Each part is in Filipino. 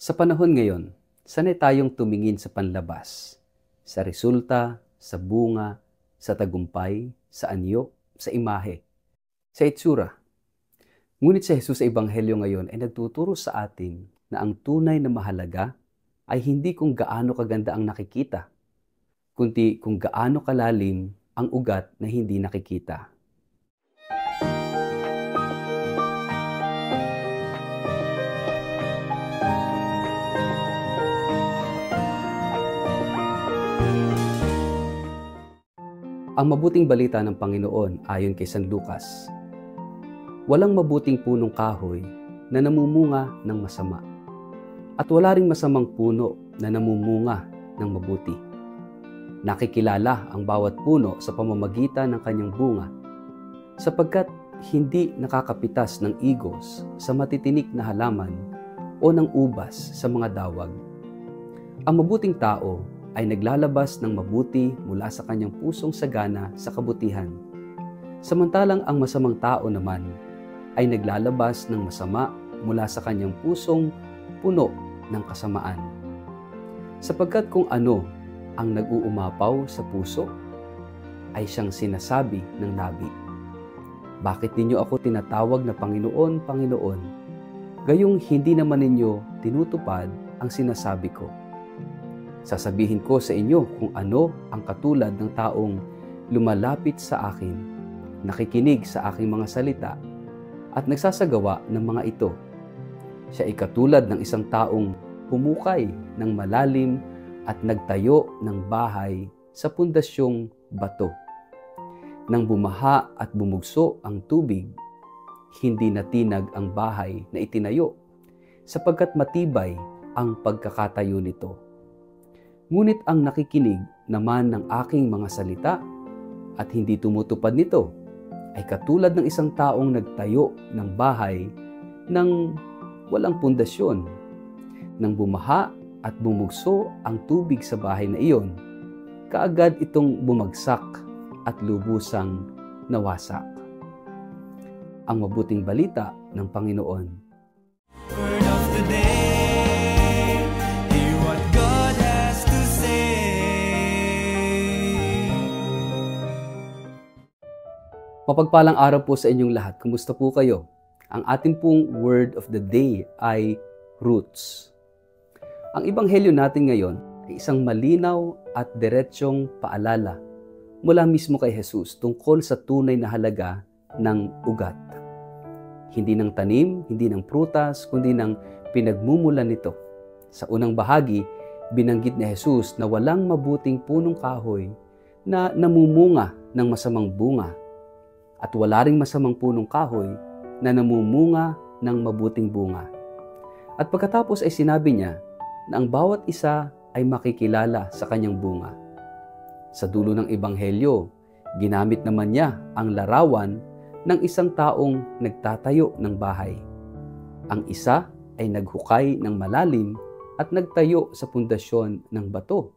Sa panahon ngayon, sanay tayong tumingin sa panlabas, sa resulta, sa bunga, sa tagumpay, sa anyo, sa imahe, sa itsura. Ngunit si Jesus sa Ebanghelyo ngayon ay nagtuturo sa atin na ang tunay na mahalaga ay hindi kung gaano kaganda ang nakikita, kundi kung gaano kalalim ang ugat na hindi nakikita. Ang mabuting balita ng Panginoon ayon kay San Lucas. Walang mabuting punong kahoy na namumunga ng masama, at wala ring masamang puno na namumunga ng mabuti. Nakikilala ang bawat puno sa pamamagitan ng kanyang bunga, sapagkat hindi nakakapitas ng igos sa matitinik na halaman o ng ubas sa mga dawag. Ang mabuting tao ay naglalabas ng mabuti mula sa kanyang pusong sagana sa kabutihan. Samantalang ang masamang tao naman ay naglalabas ng masama mula sa kanyang pusong puno ng kasamaan. Sapagkat kung ano ang nag-uumapaw sa puso, ay siyang sinasabi ng nabi. Bakit ninyo ako tinatawag na Panginoon, Panginoon? Gayong hindi naman ninyo tinutupad ang sinasabi ko. Sasabihin ko sa inyo kung ano ang katulad ng taong lumalapit sa akin, nakikinig sa aking mga salita, at nagsasagawa ng mga ito. Siya ay katulad ng isang taong humukay ng malalim at nagtayo ng bahay sa pundasyong bato. Nang bumaha at bumugso ang tubig, hindi natinag ang bahay na itinayo, sapagkat matibay ang pagkakatayo nito. Ngunit ang nakikinig naman ng aking mga salita at hindi tumutupad nito ay katulad ng isang taong nagtayo ng bahay ng walang pundasyon. Nang bumaha at bumugso ang tubig sa bahay na iyon, kaagad itong bumagsak at lubusang nawasak. Ang mabuting balita ng Panginoon. Word of the day, hear what God has to say. Mapagpalang araw po sa inyong lahat. Kumusta po kayo? Ang ating pong word of the day ay roots. Ang ebanghelyo natin ngayon ay isang malinaw at diretsyong paalala mula mismo kay Jesus tungkol sa tunay na halaga ng ugat. Hindi ng tanim, hindi ng prutas, kundi ng pinagmumulan nito. Sa unang bahagi, binanggit ni Jesus na walang mabuting punong kahoy na namumunga ng masamang bunga, at wala ring masamang punong kahoy na namumunga ng mabuting bunga. At pagkatapos ay sinabi niya na ang bawat isa ay makikilala sa kanyang bunga. Sa dulo ng ebanghelyo, ginamit naman niya ang larawan ng isang taong nagtatayo ng bahay. Ang isa ay naghukay ng malalim at nagtayo sa pundasyon ng bato.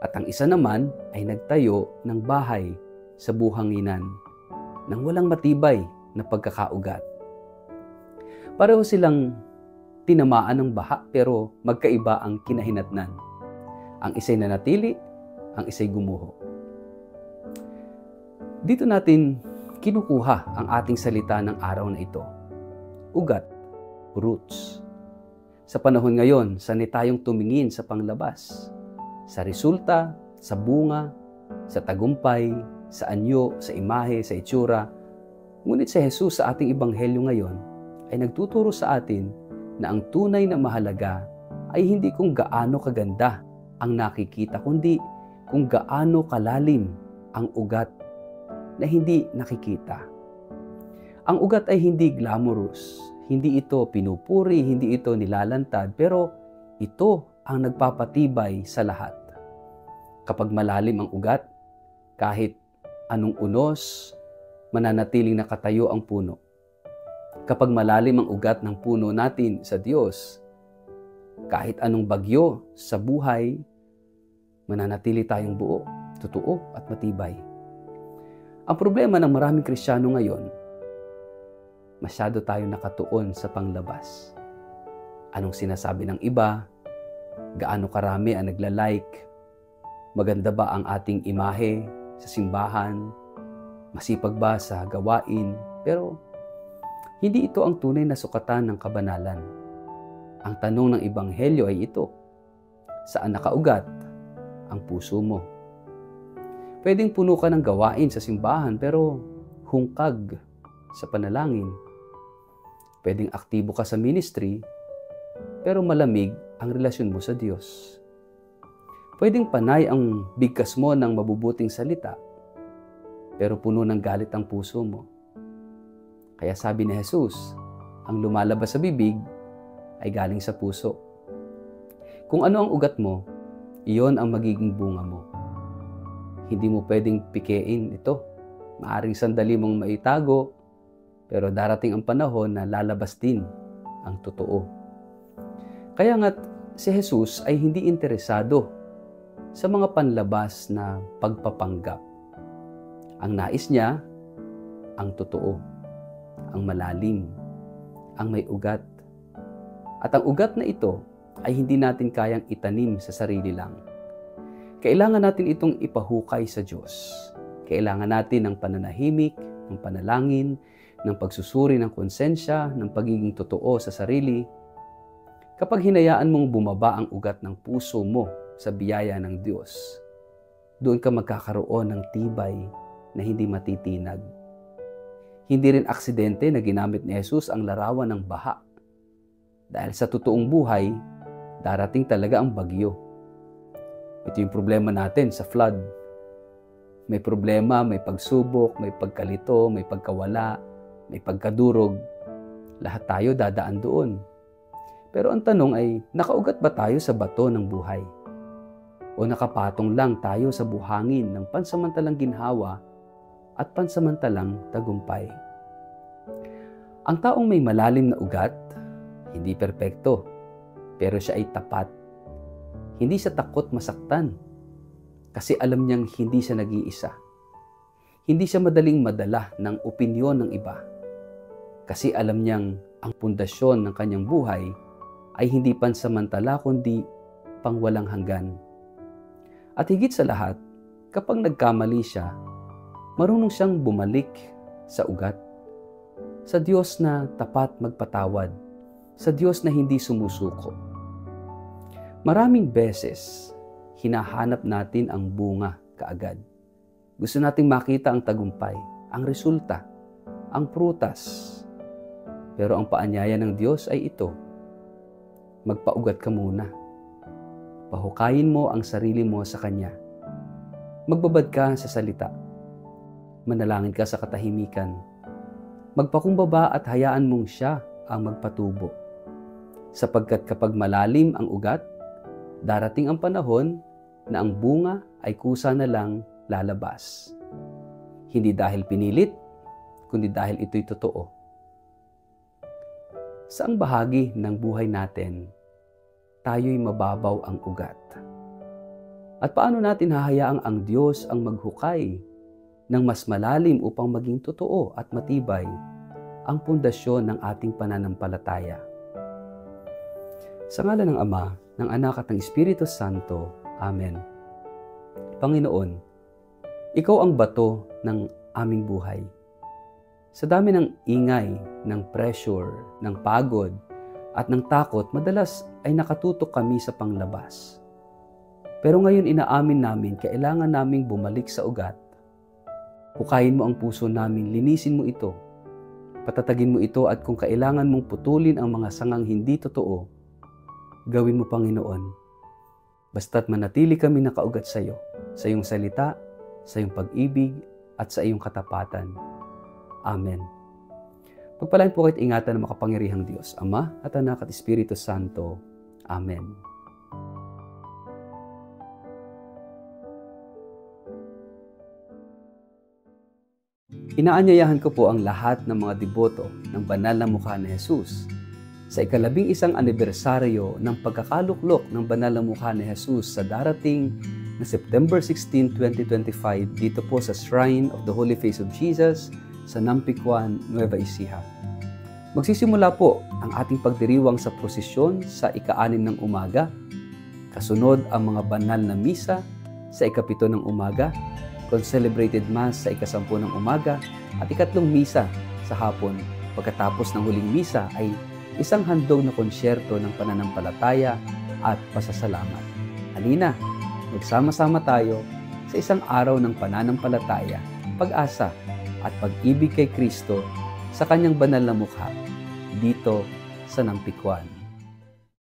At ang isa naman ay nagtayo ng bahay sa buhanginan ng walang matibay na pagkakaugat. Pareho silang tinamaan ng baha pero magkaiba ang kinahinatnan. Ang isa'y nanatili, ang isa'y gumuho. Dito natin kinukuha ang ating salita ng araw na ito. Ugat, roots. Sa panahon ngayon, sanay tayong tumingin sa panglabas, sa resulta, sa bunga, sa tagumpay, sa anyo, sa imahe, sa itsura. Ngunit si Jesus sa ating ebanghelyo ngayon ay nagtuturo sa atin na ang tunay na mahalaga ay hindi kung gaano kaganda ang nakikita, kundi kung gaano kalalim ang ugat na hindi nakikita. Ang ugat ay hindi glamorous, hindi ito pinupuri, hindi ito nilalantad, pero ito ang nagpapatibay sa lahat. Kapag malalim ang ugat, kahit anong unos, mananatiling nakatayo ang puno. Kapag malalim ang ugat ng puno natin sa Diyos, kahit anong bagyo sa buhay, mananatili tayong buo, totoo at matibay. Ang problema ng maraming Kristiyano ngayon, masyado tayong nakatuon sa panglabas. Anong sinasabi ng iba? Gaano karami ang nagla-like? Maganda ba ang ating imahe sa simbahan? Masipag ba sa gawain? Pero hindi ito ang tunay na sukatan ng kabanalan. Ang tanong ng Ebanghelyo ay ito: saan nakaugat ang puso mo? Pwedeng puno ka ng gawain sa simbahan pero hungkag sa panalangin. Pwedeng aktibo ka sa ministry pero malamig ang relasyon mo sa Diyos. Pwedeng panay ang bigkas mo ng mabubuting salita pero puno ng galit ang puso mo. Kaya sabi ni Jesus, ang lumalabas sa bibig ay galing sa puso. Kung ano ang ugat mo, iyon ang magiging bunga mo. Hindi mo pwedeng pikein ito. Maaring sandali mong maitago, pero darating ang panahon na lalabas din ang totoo. Kaya nga't si Jesus ay hindi interesado sa mga panlabas na pagpapanggap. Ang nais niya, ang totoo, ang malalim, ang may ugat. At ang ugat na ito ay hindi natin kayang itanim sa sarili lang. Kailangan natin itong ipahukay sa Diyos. Kailangan natin ng pananahimik, ng panalangin, ng pagsusuri ng konsensya, ng pagiging totoo sa sarili. Kapag hinayaan mong bumaba ang ugat ng puso mo sa biyaya ng Diyos, doon ka magkakaroon ng tibay na hindi matitinag. Hindi rin aksidente na ginamit ni Jesus ang larawan ng baha. Dahil sa totoong buhay, darating talaga ang bagyo. Ito yung problema natin sa flood. May problema, may pagsubok, may pagkalito, may pagkawala, may pagkadurog. Lahat tayo dadaan doon. Pero ang tanong ay, nakaugat ba tayo sa bato ng buhay? O nakapatong lang tayo sa buhangin ng pansamantalang ginhawa at pansamantalang tagumpay? Ang taong may malalim na ugat, hindi perpekto, pero siya ay tapat. Hindi siya takot masaktan, kasi alam niyang hindi siya nag-iisa. Hindi siya madaling madala ng opinyon ng iba, kasi alam niyang ang pundasyon ng kanyang buhay ay hindi pansamantala kundi pangwalang hanggan. At higit sa lahat, kapag nagkamali siya, marunong siyang bumalik sa ugat, sa Diyos na tapat magpatawad, sa Diyos na hindi sumusuko. Maraming beses, hinahanap natin ang bunga kaagad. Gusto nating makita ang tagumpay, ang resulta, ang prutas. Pero ang paanyaya ng Diyos ay ito: magpaugat ka muna. Pahukayin mo ang sarili mo sa Kanya. Magbabad ka sa salita. Manalangin ka sa katahimikan. Magpakumbaba at hayaan mong Siya ang magpatubo. Sapagkat kapag malalim ang ugat, darating ang panahon na ang bunga ay kusa na lang lalabas. Hindi dahil pinilit, kundi dahil ito'y totoo. Saang bahagi ng buhay natin, tayo'y mababaw ang ugat? At paano natin hahayaang ang Diyos ang maghukay ng mas malalim upang maging totoo at matibay ang pundasyon ng ating pananampalataya? Sa ngalan ng Ama, ng Anak at ng Espiritu Santo. Amen. Panginoon, Ikaw ang bato ng aming buhay. Sa dami ng ingay, ng pressure, ng pagod, at ng takot, madalas ay nakatutok kami sa panglabas. Pero ngayon inaamin namin, kailangan naming bumalik sa ugat. Hukayin mo ang puso namin, linisin mo ito. Patatagin mo ito at kung kailangan mong putulin ang mga sangang hindi totoo, gawin mo, Panginoon. Basta't manatili kami nakaugat sa iyo, sa iyong salita, sa iyong pag-ibig, at sa iyong katapatan. Amen. Pagpalain po kayo't ingatan ng makapangyarihang Diyos, Ama at Anak at Espiritu Santo. Amen. Inaanyayahan ko po ang lahat ng mga deboto ng banal na mukha ni Jesus sa ika-11 anibersaryo ng pagkakaluklok ng banal na mukha ni Jesus sa darating na September 16, 2025 dito po sa Shrine of the Holy Face of Jesus sa Nampicuan, Nueva Ecija. Magsisimula po ang ating pagdiriwang sa prosesyon sa ika-6 ng umaga. Kasunod ang mga banal na misa sa ika-7 ng umaga, concelebrated mass sa ika-10 ng umaga, at ika-3 misa sa hapon. Pagkatapos ng huling misa ay isang handog na konsyerto ng pananampalataya at pasasalamat. Halina, magsama-sama tayo sa isang araw ng pananampalataya, pag-asa at pag-ibig kay Kristo sa kanyang banal na mukha dito sa Nampikwan.